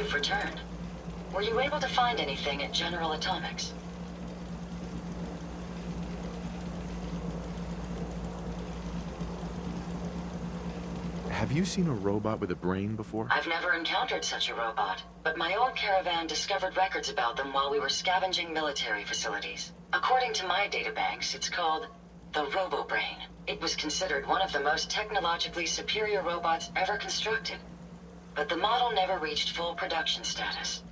you've returned. Were you able to find anything at General Atomics? Have you seen a robot with a brain before? I've never encountered such a robot, but my old caravan discovered records about them while we were scavenging military facilities. According to my databanks, it's called the Robo-Brain. It was considered one of the most technologically superior robots ever constructed, but the model never reached full production status.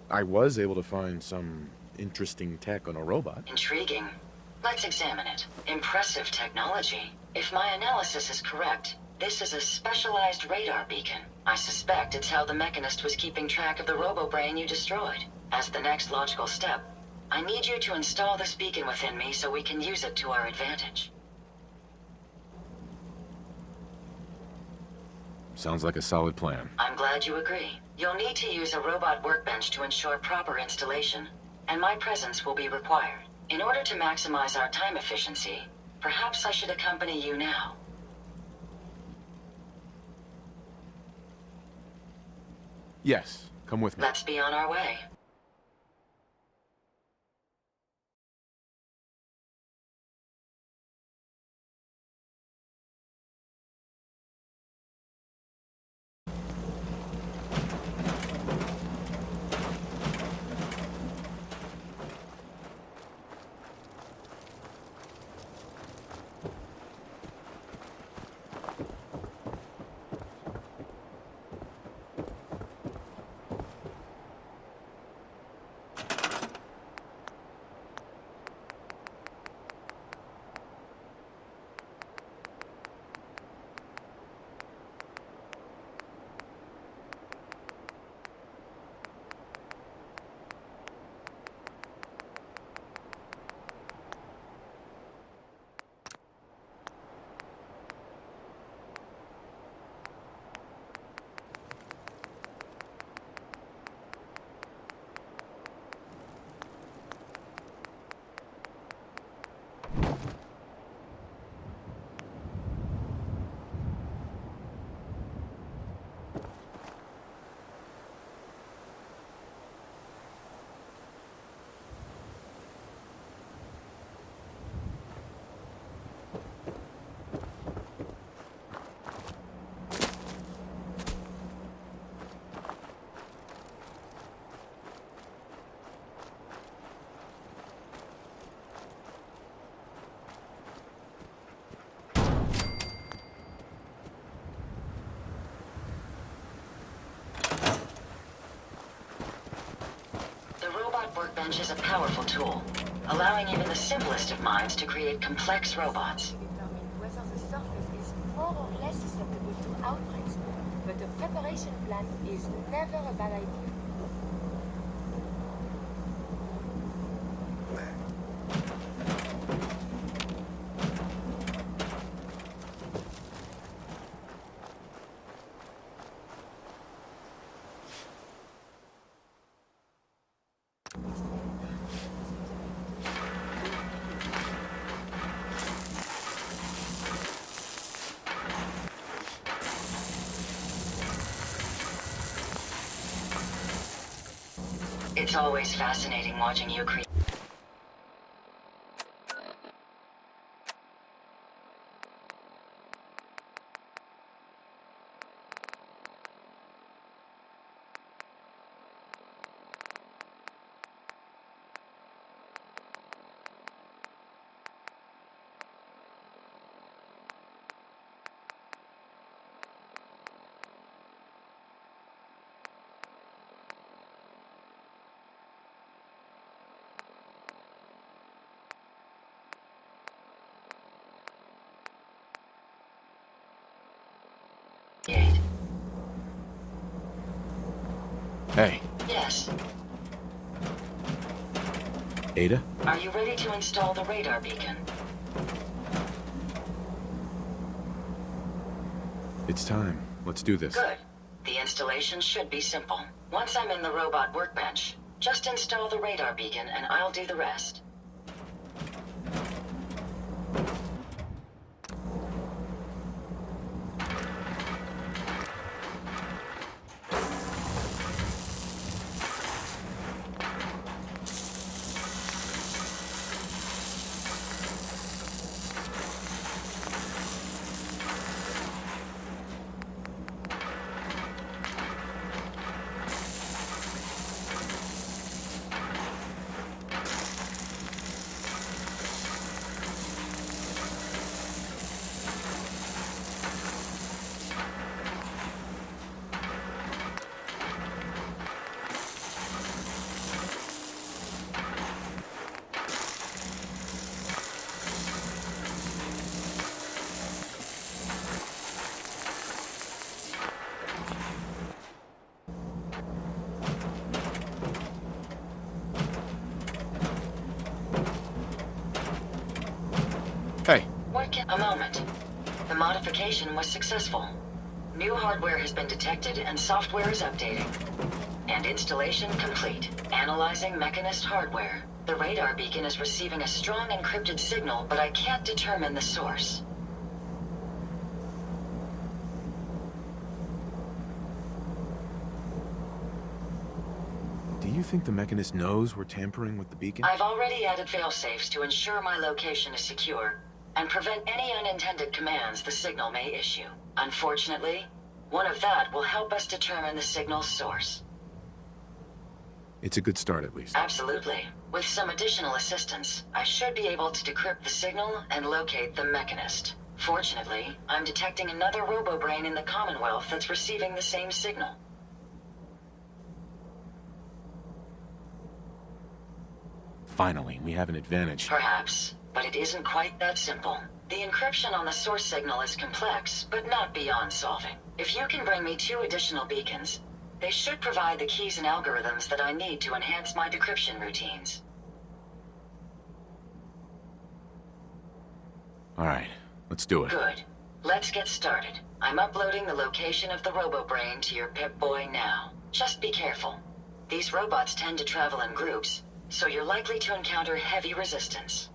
I was able to find some interesting tech on a robot. Intriguing. Let's examine it. Impressive technology. If my analysis is correct, this is a specialized radar beacon. I suspect it's how the Mechanist was keeping track of the Robo-Brain you destroyed. As the next logical step, I need you to install this beacon within me so we can use it to our advantage. Sounds like a solid plan. I'm glad you agree. You'll need to use a robot workbench to ensure proper installation, and my presence will be required. In order to maximize our time efficiency, perhaps I should accompany you now. Yes, come with me. Let's be on our way. Workbench is a powerful tool, allowing even the simplest of minds to create complex robots. Determine whether the surface is more or less susceptible to outbreaks, but a preparation plan is never a bad idea. It's always fascinating watching you create. Hey. Yes. Ada? Are you ready to install the radar beacon? It's time. Let's do this. Good. The installation should be simple. Once I'm in the robot workbench, just install the radar beacon and I'll do the rest. Hey. A moment. The modification was successful. New hardware has been detected and software is updating. And installation complete. Analyzing Mechanist hardware. The radar beacon is receiving a strong encrypted signal, but I can't determine the source. Do you think the Mechanist knows we're tampering with the beacon? I've already added failsafes to ensure my location is secure and prevent any unintended commands the signal may issue. Unfortunately, one of that will help us determine the signal's source. It's a good start, at least. Absolutely. With some additional assistance, I should be able to decrypt the signal and locate the Mechanist. Fortunately, I'm detecting another robo-brain in the Commonwealth that's receiving the same signal. Finally, we have an advantage. Perhaps, but it isn't quite that simple. The encryption on the source signal is complex, but not beyond solving. If you can bring me 2 additional beacons, they should provide the keys and algorithms that I need to enhance my decryption routines. All right, let's do it. Good. Let's get started. I'm uploading the location of the RoboBrain to your Pip-Boy now. Just be careful. These robots tend to travel in groups, so you're likely to encounter heavy resistance.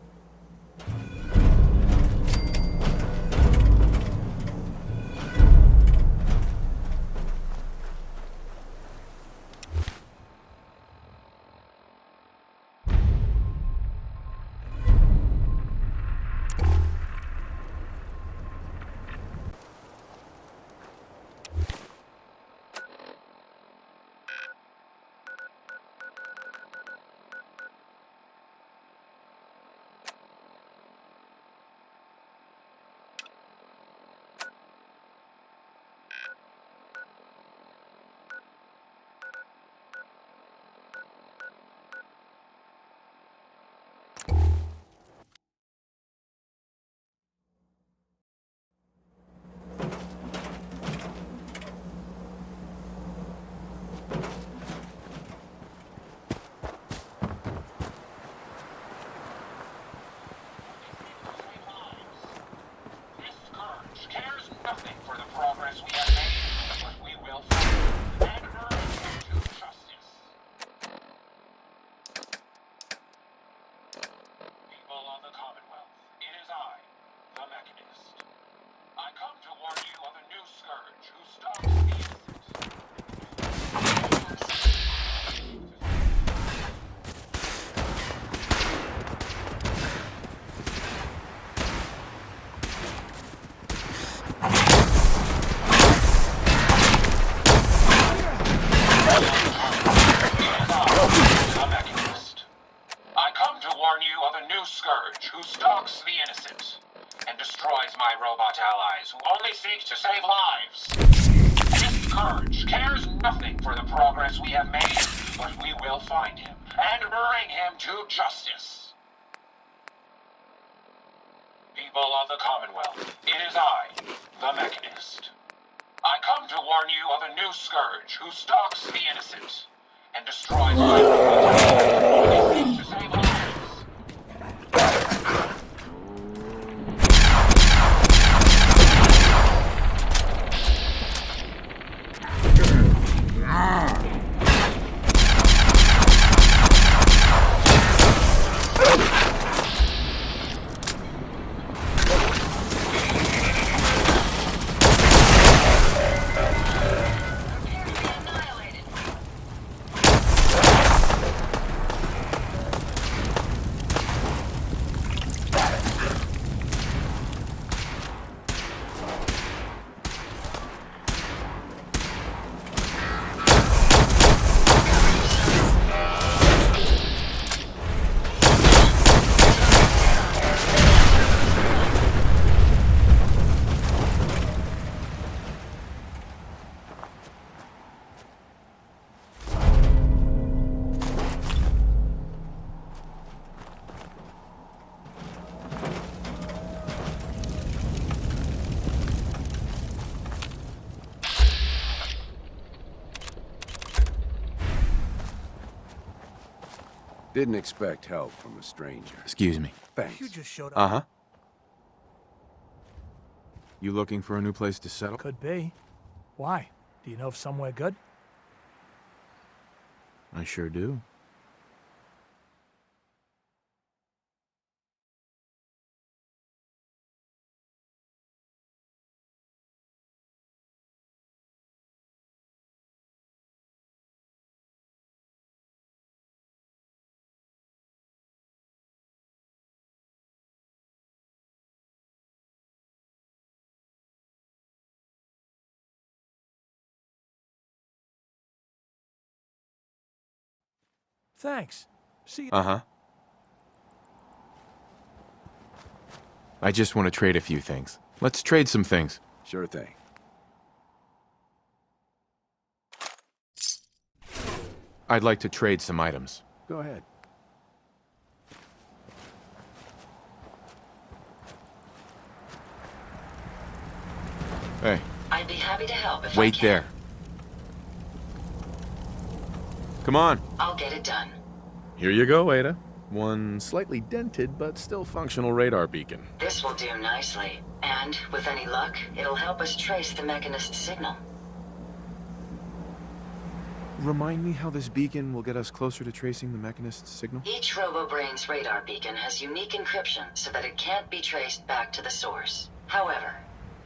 Who stalks the innocent and destroys my robot allies who only seek to save lives. This Scourge cares nothing for the progress we have made, but we will find him and bring him to justice. People of the Commonwealth, it is I, the Mechanist. I come to warn you of a new Scourge who stalks the innocent and destroys my robot allies who only seek to save lives. Didn't expect help from a stranger. Excuse me. Thanks. You just showed up. Uh-huh. You looking for a new place to settle? Could be. Why? Do you know of somewhere good? I sure do. Thanks. See you. Uh-huh. I just want to trade a few things. Let's trade some things. Sure thing. I'd like to trade some items. Go ahead. Hey, I'd be happy to help if I wait can. there. Come on. I'll get it done. Here you go, Ada. One slightly dented but still functional radar beacon. This will do nicely. And, with any luck, it'll help us trace the Mechanist's signal. Remind me how this beacon will get us closer to tracing the Mechanist's signal? Each RoboBrain's radar beacon has unique encryption so that it can't be traced back to the source. However,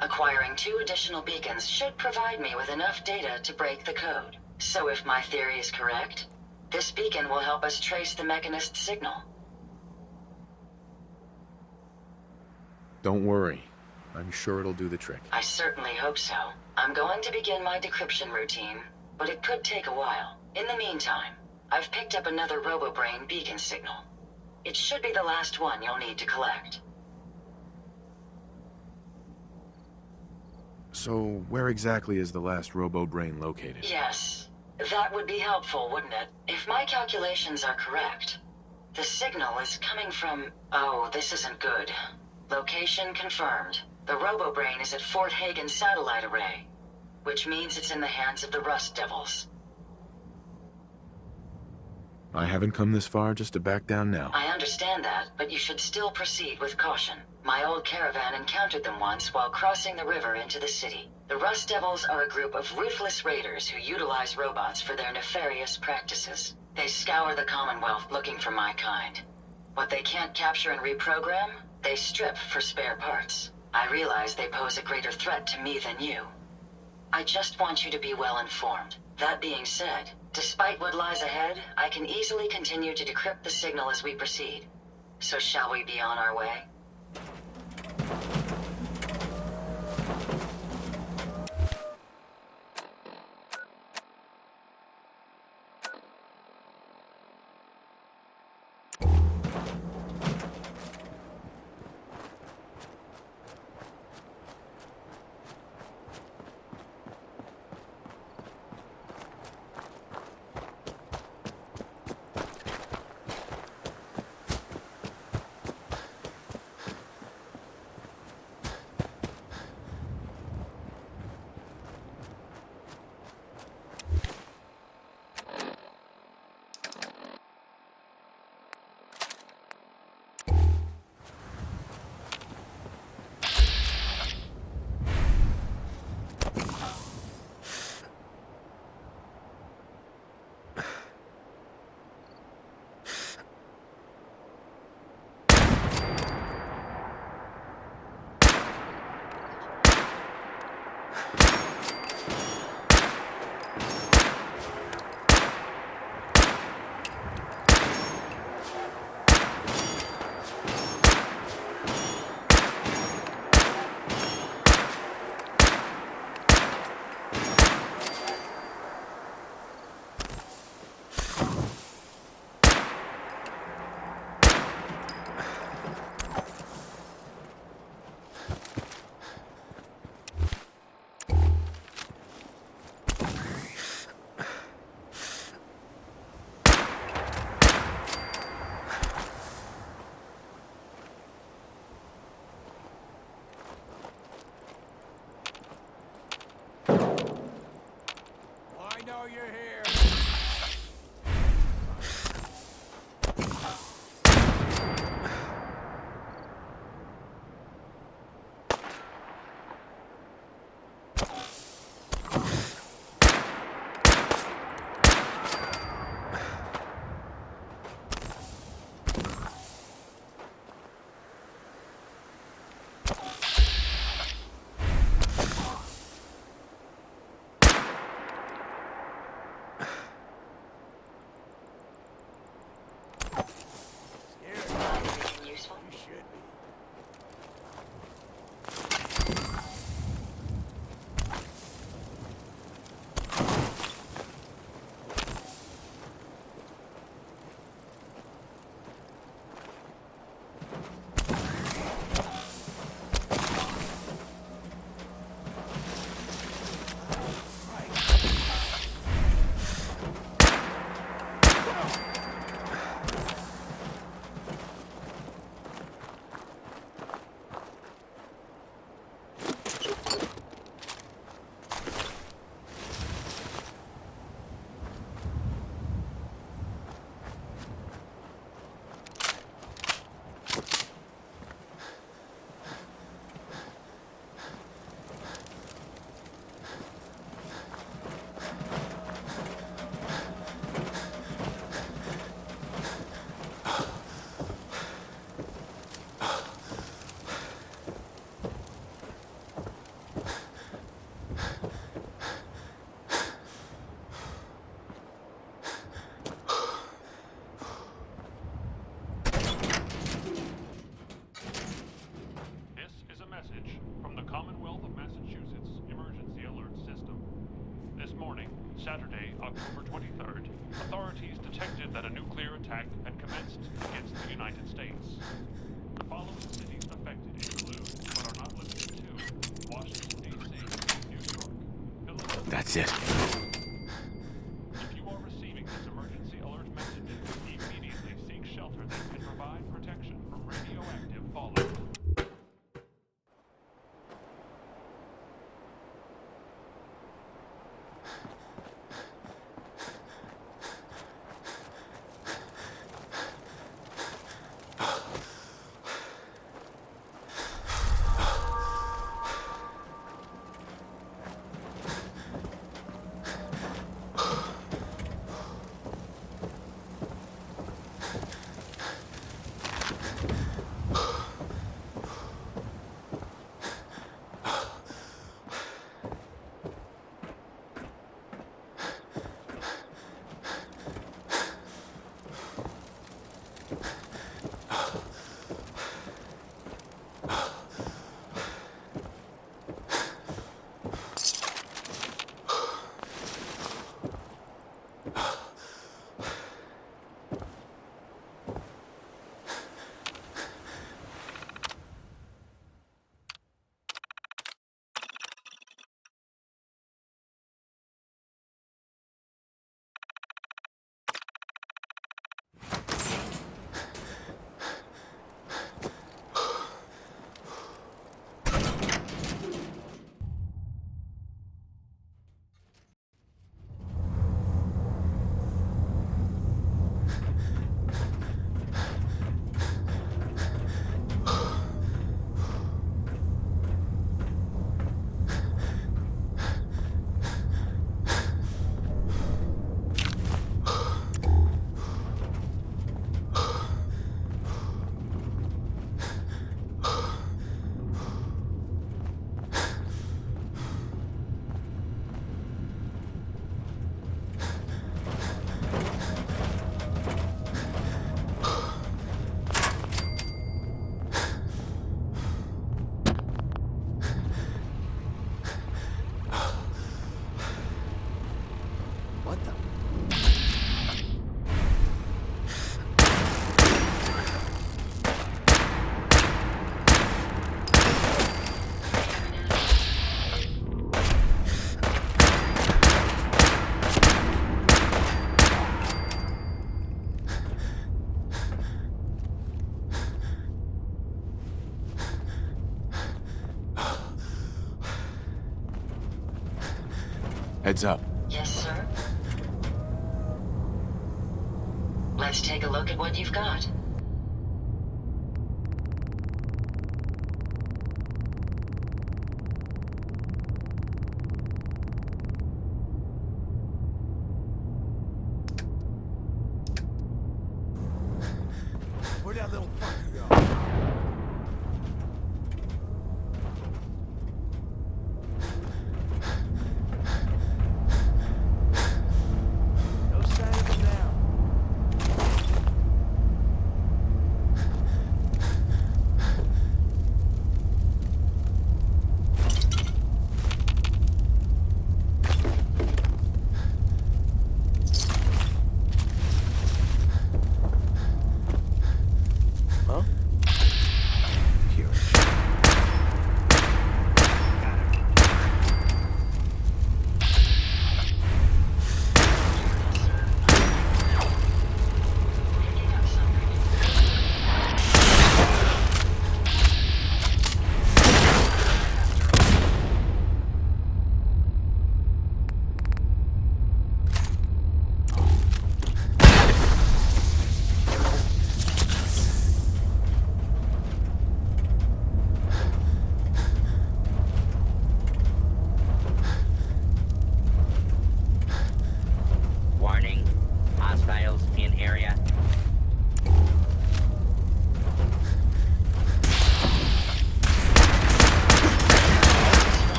acquiring 2 additional beacons should provide me with enough data to break the code. So if my theory is correct, this beacon will help us trace the Mechanist's signal. Don't worry. I'm sure it'll do the trick. I certainly hope so. I'm going to begin my decryption routine, but it could take a while. In the meantime, I've picked up another RoboBrain beacon signal. It should be the last one you'll need to collect. So, where exactly is the last RoboBrain located? Yes, that would be helpful, wouldn't it? If my calculations are correct, the signal is coming from... Oh, this isn't good. Location confirmed. The RoboBrain is at Fort Hagen Satellite Array, which means it's in the hands of the Rust Devils. I haven't come this far just to back down now. I understand that, but you should still proceed with caution. My old caravan encountered them once while crossing the river into the city. The Rust Devils are a group of ruthless raiders who utilize robots for their nefarious practices. They scour the Commonwealth looking for my kind. What they can't capture and reprogram, they strip for spare parts. I realize they pose a greater threat to me than you. I just want you to be well informed. That being said, despite what lies ahead, I can easily continue to decrypt the signal as we proceed. So shall we be on our way? useful? You should be. Saturday, October 23rd, authorities detected that a nuclear attack had commenced against the United States. The following cities affected include, but are not limited to, Washington, D.C., New York, Philadelphia. That's it. If you are receiving this emergency alert message, immediately seek shelter that can provide protection from radioactive fallout. Heads up. Yes, sir? Let's take a look at what you've got. Where'd that little fucker go? No sign of him now.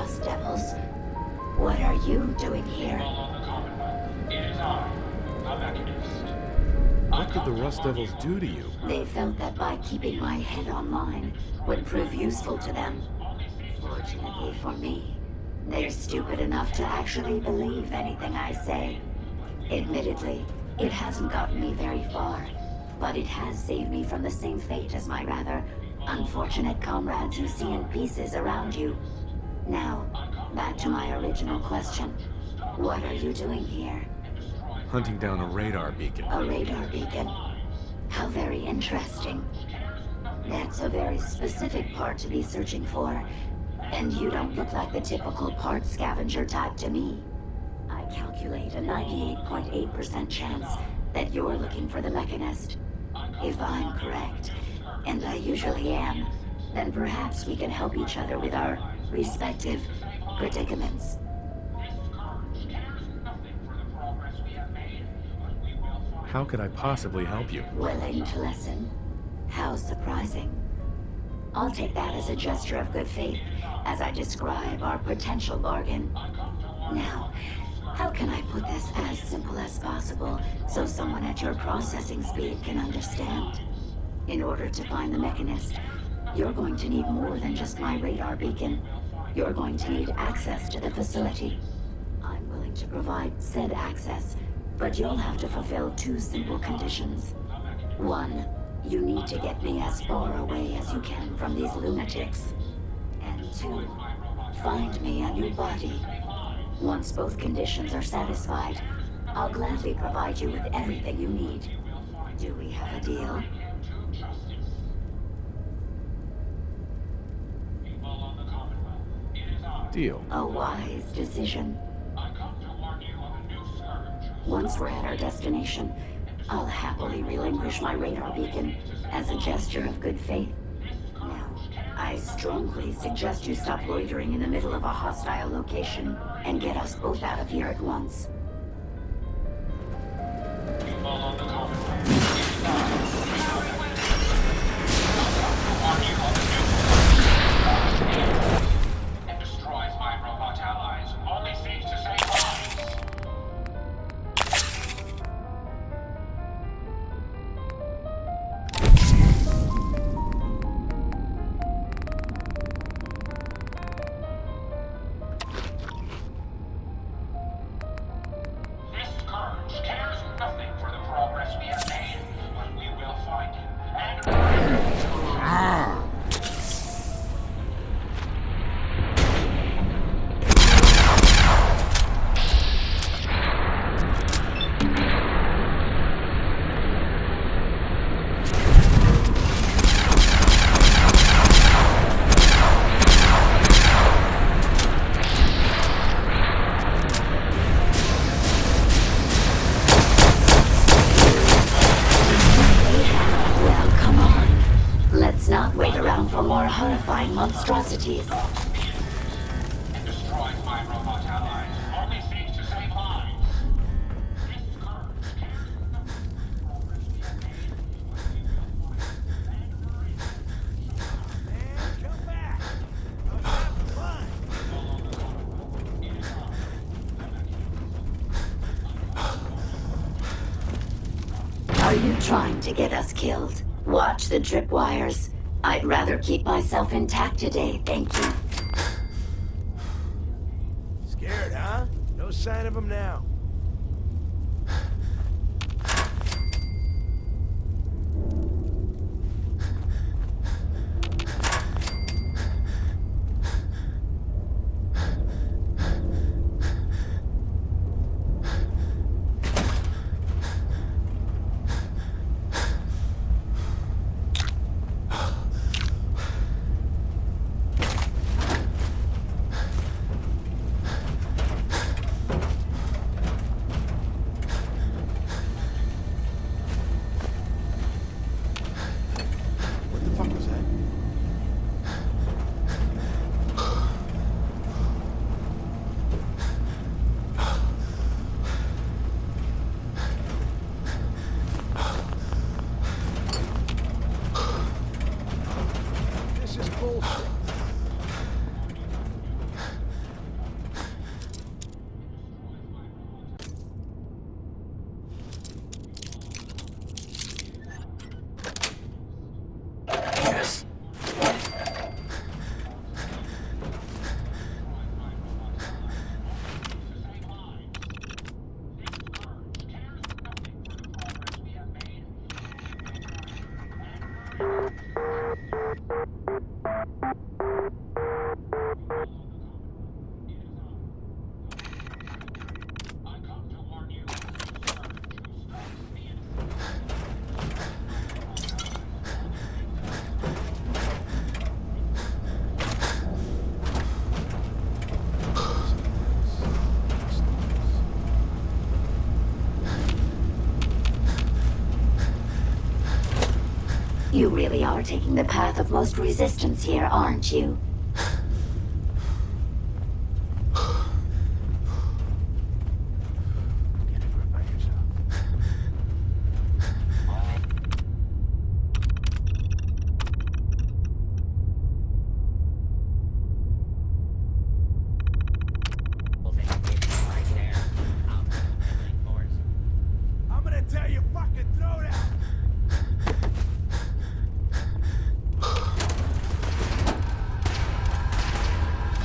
Rust Devils. What are you doing here? On the Commonwealth. It is I, the Mechanist. What did the Rust Devils do to you? They felt that by keeping my head online would prove useful to them. Fortunately for me, they're stupid enough to actually believe anything I say. Admittedly, it hasn't gotten me very far, but it has saved me from the same fate as my rather unfortunate comrades you see in pieces around you. Now, back to my original question. What are you doing here? Hunting down a radar beacon. A radar beacon? How very interesting. That's a very specific part to be searching for, and you don't look like the typical part scavenger type to me. I calculate a 98.8% chance that you're looking for the Mechanist. If I'm correct, and I usually am, then perhaps we can help each other with our respective predicaments. How could I possibly help you? Willing to listen? How surprising. I'll take that as a gesture of good faith as I describe our potential bargain. Now, how can I put this as simple as possible so someone at your processing speed can understand? In order to find the Mechanist, you're going to need more than just my radar beacon. You're going to need access to the facility. I'm willing to provide said access, but you'll have to fulfill two simple conditions. One, you need to get me as far away as you can from these lunatics. And two, find me a new body. Once both conditions are satisfied, I'll gladly provide you with everything you need. Do we have a deal? Deal. A wise decision. Once we're at our destination, I'll happily relinquish my radar beacon as a gesture of good faith. Now, I strongly suggest you stop loitering in the middle of a hostile location and get us both out of here at once. And destroys my robot allies who only seek to save lives. This scourge cares nothing for the progress we have made, but we will find him and Well, come on. Let's not wait around for more horrifying monstrosities. destroys my robot allies who only seek to save lives. This scourge cares nothing for the progress we have made, but we will find him and Man, come back! I'm having fun! Are you trying to get us killed? Watch the tripwires. I'd rather keep myself intact today, thank you. Scared, huh? No sign of him now. You really are taking the path of most resistance here, aren't you? Get a grip on yourself. I'm gonna tell you fucking throw that.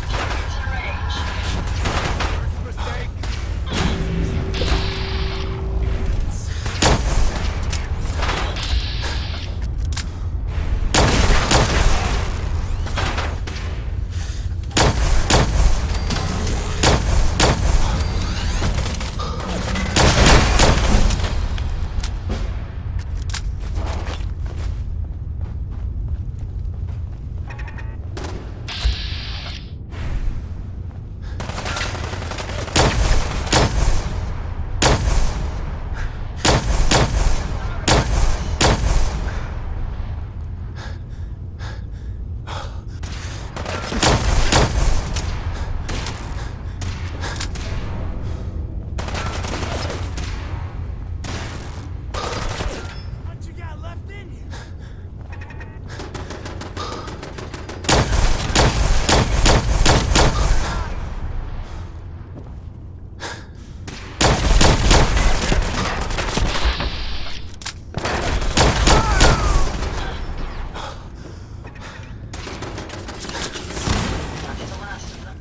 Target's in range. First mistake. What you got left in you? Not the last of them.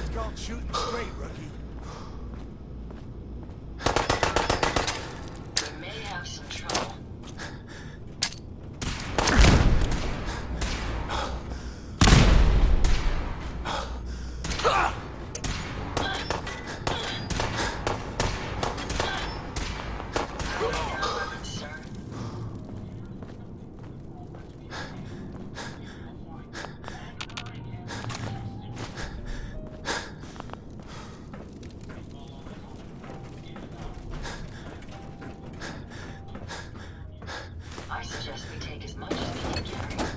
It's called shooting straight, rookie. We may have some trouble. Sir. I suggest we take as much as we can carry.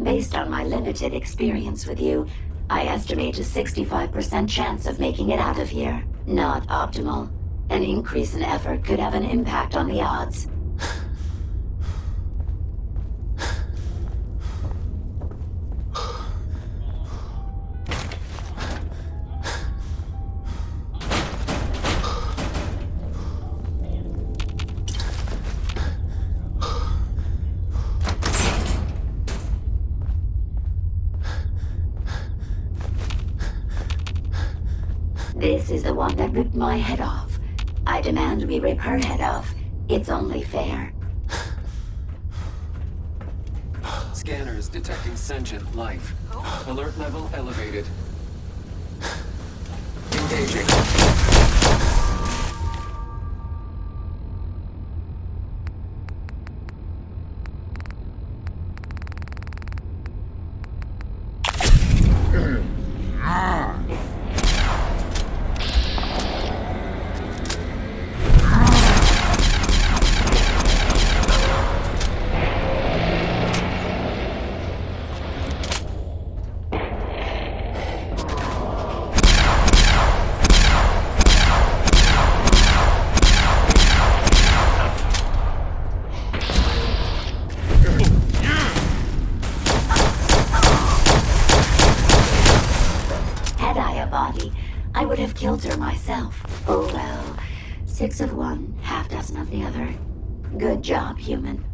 Based on my limited experience with you, I estimate a 65% chance of making it out of here. Not optimal. An increase in effort could have an impact on the odds. This is the one that ripped my head off. I demand we rip her head off. It's only fair. Scanners detecting sentient life. Alert level elevated. Engaging. Had I a body, I would have killed her myself. Oh well. 6 of one, half dozen of the other. Good job, human.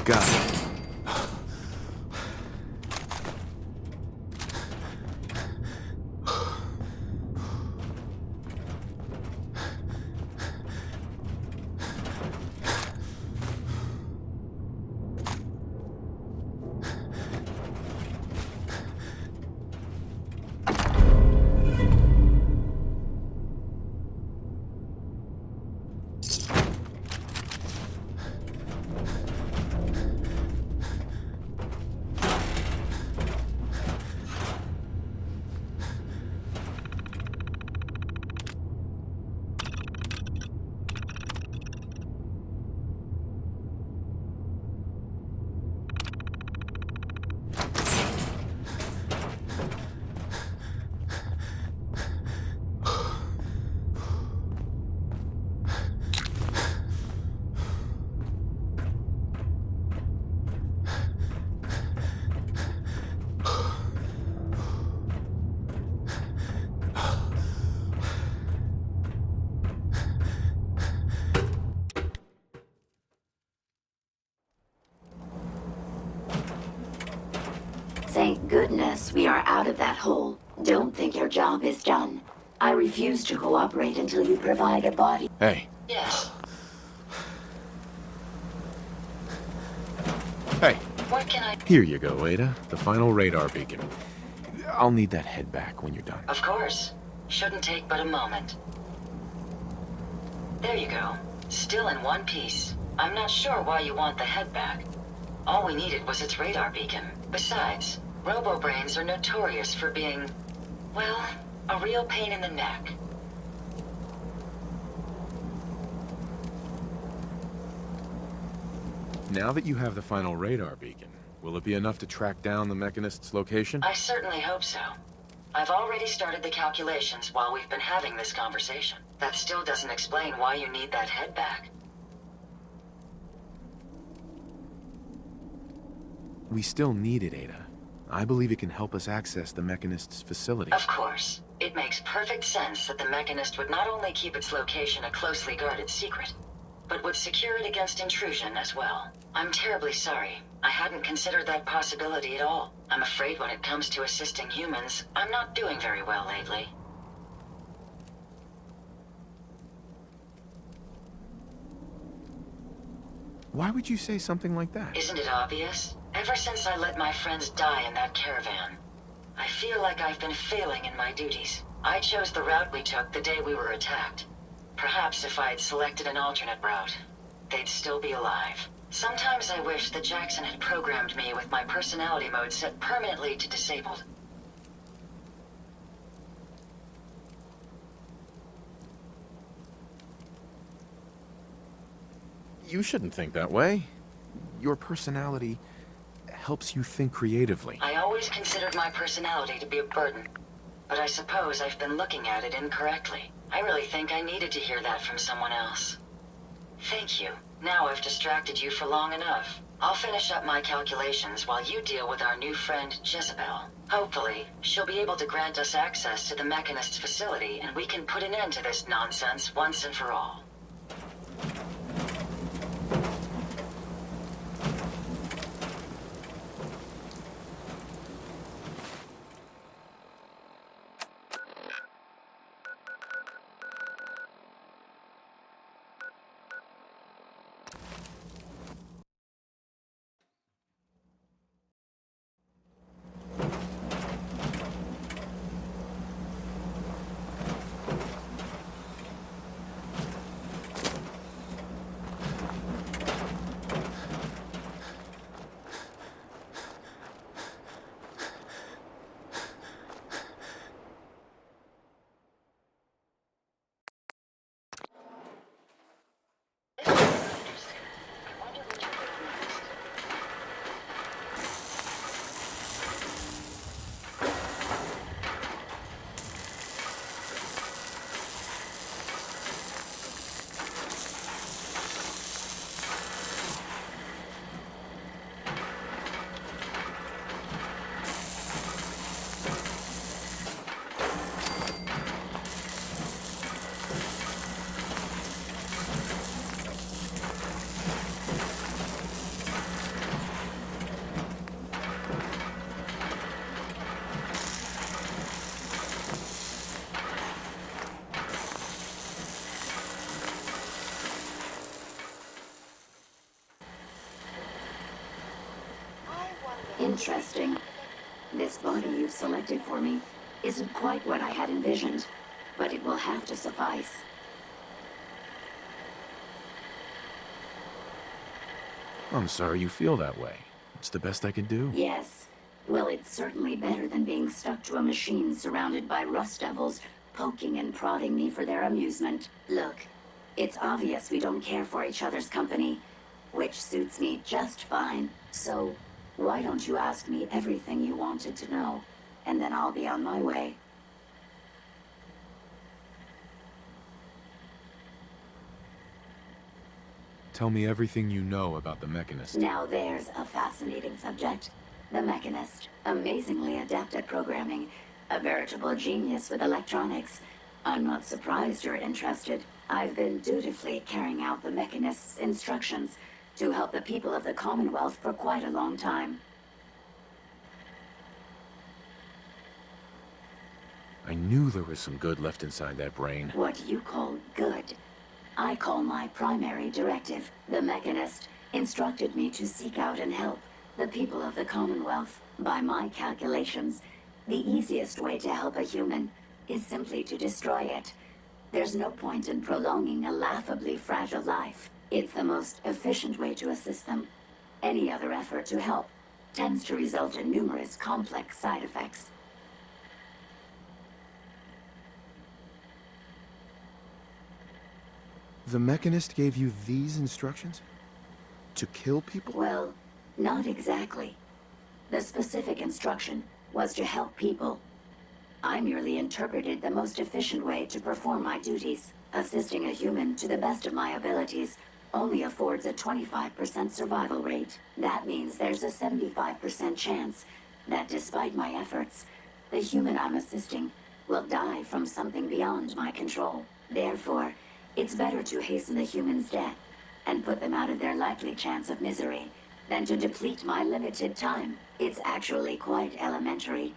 Got it. Thank goodness we are out of that hole. Don't think your job is done. I refuse to cooperate until you provide a body. Hey. Yes. Hey. What can I... Here you go, Ada. The final radar beacon. I'll need that head back when you're done. Of course. Shouldn't take but a moment. There you go. Still in one piece. I'm not sure why you want the head back. All we needed was its radar beacon. Besides, robo-brains are notorious for being, well, a real pain in the neck. Now that you have the final radar beacon, will it be enough to track down the Mechanist's location? I certainly hope so. I've already started the calculations while we've been having this conversation. That still doesn't explain why you need that head back. We still need it, Ada. I believe it can help us access the Mechanist's facility. Of course. It makes perfect sense that the Mechanist would not only keep its location a closely guarded secret, but would secure it against intrusion as well. I'm terribly sorry. I hadn't considered that possibility at all. I'm afraid when it comes to assisting humans, I'm not doing very well lately. Why would you say something like that? Isn't it obvious? Ever since I let my friends die in that caravan, I feel like I've been failing in my duties. I chose the route we took the day we were attacked. Perhaps if I had selected an alternate route, they'd still be alive. Sometimes I wish that Jackson had programmed me with my personality mode set permanently to disabled. You shouldn't think that way. Your personality helps you think creatively. I always considered my personality to be a burden, but I suppose I've been looking at it incorrectly. I really think I needed to hear that from someone else. Thank you. Now I've distracted you for long enough. I'll finish up my calculations while you deal with our new friend, Jezebel. Hopefully, she'll be able to grant us access to the Mechanist's facility, and we can put an end to this nonsense once and for all. Interesting. This body you've selected for me isn't quite what I had envisioned, but it will have to suffice. I'm sorry you feel that way. It's the best I can do. Yes. Well, it's certainly better than being stuck to a machine surrounded by rust devils poking and prodding me for their amusement. Look, it's obvious we don't care for each other's company, which suits me just fine. So, why don't you ask me everything you wanted to know, and then I'll be on my way. Tell me everything you know about the Mechanist. Now there's a fascinating subject. The Mechanist, amazingly adept at programming, a veritable genius with electronics. I'm not surprised you're interested. I've been dutifully carrying out the Mechanist's instructions to help the people of the Commonwealth for quite a long time. I knew there was some good left inside that brain. What you call good, I call my primary directive. The Mechanist instructed me to seek out and help the people of the Commonwealth. By my calculations, the easiest way to help a human is simply to destroy it. There's no point in prolonging a laughably fragile life. It's the most efficient way to assist them. Any other effort to help tends to result in numerous complex side effects. The Mechanist gave you these instructions? To kill people? Well, not exactly. The specific instruction was to help people. I merely interpreted the most efficient way to perform my duties. Assisting a human to the best of my abilities only affords a 25% survival rate. That means there's a 75% chance that despite my efforts, the human I'm assisting will die from something beyond my control. Therefore, it's better to hasten the human's death and put them out of their likely chance of misery than to deplete my limited time. It's actually quite elementary,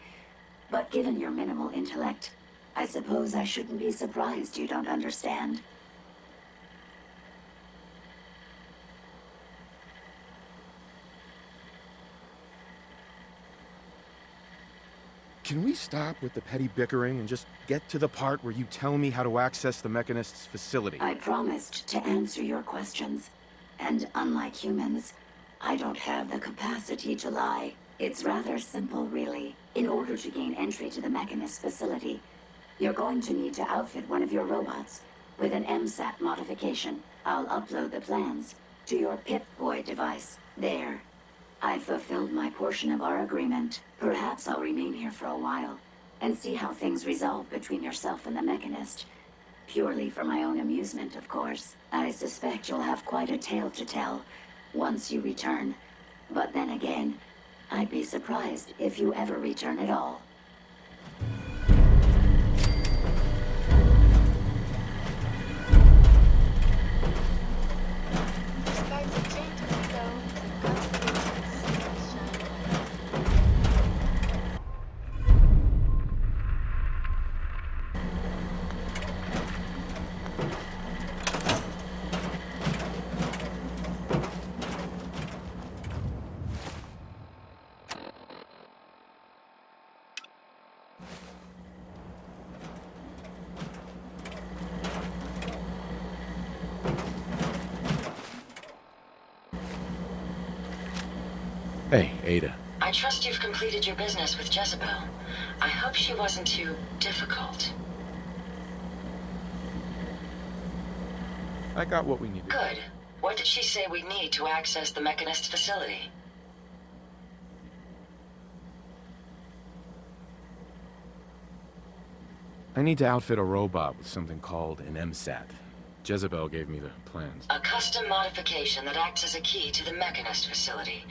but given your minimal intellect, I suppose I shouldn't be surprised you don't understand. Can we stop with the petty bickering and just get to the part where you tell me how to access the Mechanist's facility? I promised to answer your questions. And unlike humans, I don't have the capacity to lie. It's rather simple, really. In order to gain entry to the Mechanist facility, you're going to need to outfit one of your robots with an MSAT modification. I'll upload the plans to your Pip-Boy device. There. I've fulfilled my portion of our agreement. Perhaps I'll remain here for a while and see how things resolve between yourself and the Mechanist. Purely for my own amusement, of course. I suspect you'll have quite a tale to tell once you return. But then again, I'd be surprised if you ever return at all. Despite the change of flow, the constellations still shine bright. Hey, Ada. I trust you've completed your business with Jezebel. I hope she wasn't too difficult. I got what we needed. Good. What did she say we need to access the Mechanist facility? I need to outfit a robot with something called an MSAT. Jezebel gave me the plans. A custom modification that acts as a key to the Mechanist facility.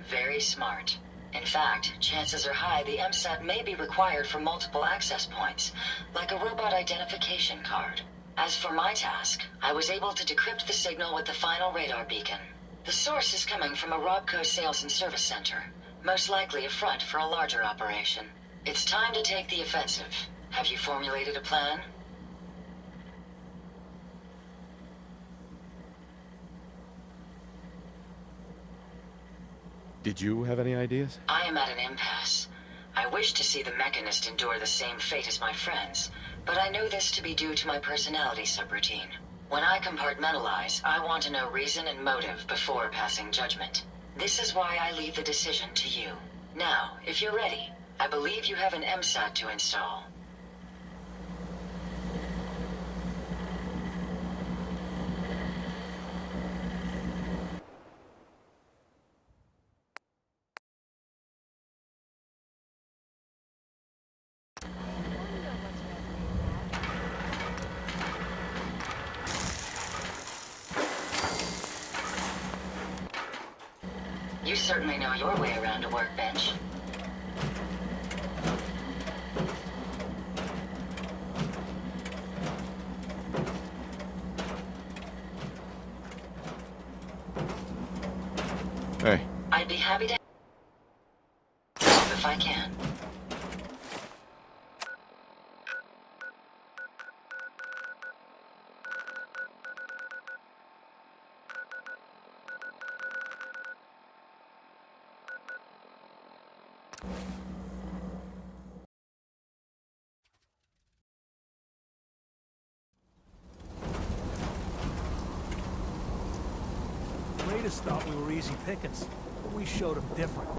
Very smart. In fact, chances are high the MSAT may be required for multiple access points, like a robot identification card. As for my task, I was able to decrypt the signal with the final radar beacon. The source is coming from a Robco sales and service center, most likely a front for a larger operation. It's time to take the offensive. Have you formulated a plan? Did you have any ideas? I am at an impasse. I wish to see the Mechanist endure the same fate as my friends, but I know this to be due to my personality subroutine. When I compartmentalize, I want to know reason and motive before passing judgment. This is why I leave the decision to you. Now, if you're ready, I believe you have an MSAT to install. You certainly know your way around a workbench. Hey. I'd be happy to help if I can. Raiders thought we were easy pickings, but we showed them different.